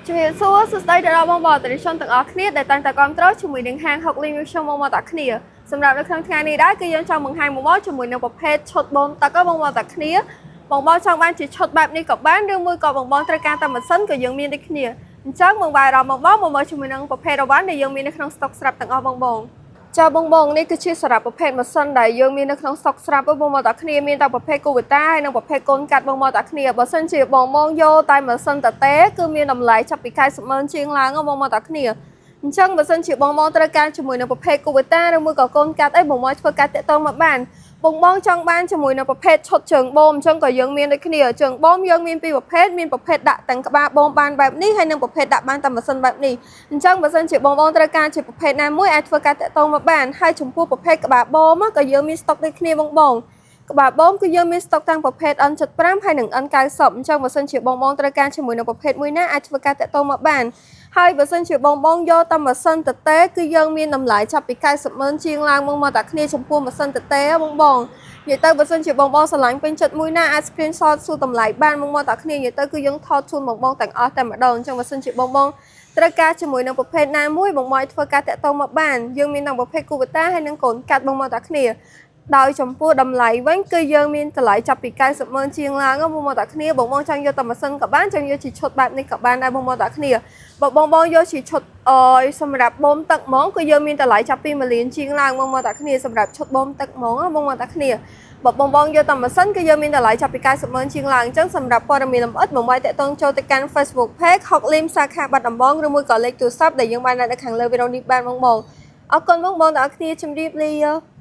ជំរាបសួរសួស្តីដល់បងប្អូនទាំងអស់គ្នាដែលតាំងតគាំទ្រជាមួយនឹងហាងហុកលីងខ្ញុំមកតាគ្នាសម្រាប់នៅក្នុងថ្ងៃនេះដែរគឺយើងចង់បង្ហាញមកជាមួយនឹងប្រភេទឈុតបូមទឹកបងប្អូនតាគ្នាបងប្អូនចង់បានជាឈុតបែបនេះក៏បានឬមួយក៏បងប្អូនត្រូវការតែម៉ាស៊ីនក៏យើងមានដូចគ្នាអញ្ចឹងមកវាយអារម្មណ៍បងប្អូនមកមើលជាមួយនឹងប្រភេទរវ៉ាន់ដែលយើងមាននៅក្នុងស្តុកស្រាប់ទាំងអស់បងប្អូនចាបងបងនេះគឺជាសម្រាប់ប្រភេទម៉ាស៊ីនដែលយើងមាននៅក្នុងស្តុកស្រាប់បងប្អូនតាគ្នាមានតែប្រភេទគូវីតាហើយនិងប្រភេទកូនកាត់បងប្អូនតាគ្នាបើសិនជាបងមកយកតែម៉ាស៊ីនតទេគឺមានតម្លៃចាប់ពី40,000ជាងឡើងបងប្អូនតាគ្នាអញ្ចឹងបើសិនជាបងត្រូវការជាមួយនៅប្រភេទគូវីតាឬមួយក៏កូនកាត់អីបងមកធ្វើកាត់តាក់ទងមកបានបងចង់បានជាមួយនៅប្រភេទឈុតជើងបូមអញ្ចឹងក៏យើងមានដូចគ្នាជើងបូមយើងមានពីរប្រភេទមានប្រភេទដាក់ទាំងក្បាលបូមបានបែបនេះហើយនិងប្រភេទដាក់បានតែម៉ាស៊ីនបែបនេះអញ្ចឹងបើសិនជាបងត្រូវការជាប្រភេទណាមួយអាចធ្វើការតាក់ទងមកបានហើយចំពោះប្រភេទក្បាលបូមក៏យើងមានស្តុកដូចគ្នាបងក្បាលបូមគឺយើងមានស្តុកទាំងប្រភេទ N75 ហើយនិង N90 អញ្ចឹងបើសិនជាបងត្រូវការជាមួយនៅប្រភេទមួយណាអាចធ្វើការតាក់ទងមកបានហើយបើសិនជាបងយកតែម៉ាស៊ីនតទេគឺយើងមានតម្លៃចាប់ពី40,000ជាងឡើងមកតាគ្នាចំពោះម៉ាស៊ីនតទេបងនិយាយទៅបើសិនជាបងស្រឡាញ់ពេញចិត្តមួយណាអាច screenshot សួរតម្លៃបានមកតាគ្នានិយាយទៅគឺយើងថតជូនបងទាំងអស់តែម្ដងអញ្ចឹងបើសិនជាបងត្រូវការជាមួយនឹងប្រភេទណាមួយបងមកធ្វើការតាក់ទងមកបានយើងមានទាំងប្រភេទគូវតាហើយនិងកូនកាត់បងមកតាគ្នាដោយចំពោះតម្លៃវិញគឺយើងមានតម្លៃចាប់ពី40,000ជាងឡើងបងតាគ្នាបងចង់យកតែម៉ាស៊ីនក៏បានចង់យកជាឈុតបែបនេះក៏បានដែរបងតាគ្នាបើបងយកជាឈុតសម្រាប់បូមទឹកហ្មងគឺយើងមានតម្លៃចាប់ពី1លានជាងឡើងបងតាគ្នាសម្រាប់ឈុតបូមទឹកហ្មងបងតាគ្នាបើបងយកតែម៉ាស៊ីនគឺយើងមានតម្លៃចាប់ពី40,000ជាងឡើងអញ្ចឹងសម្រាប់ព័ត៌មានលម្អិតបងតាក់ទងចូលទៅកាន់ Facebook Page ហុកលីមសាខាបាត់ដំបងឬមួយក៏លេខទូរស័ព្ទដែលយើងបានដាក់នៅខាងលើវីដេអូនេះបានបងអរគុណបងទាំងអស់គ្នាជម្រាបលា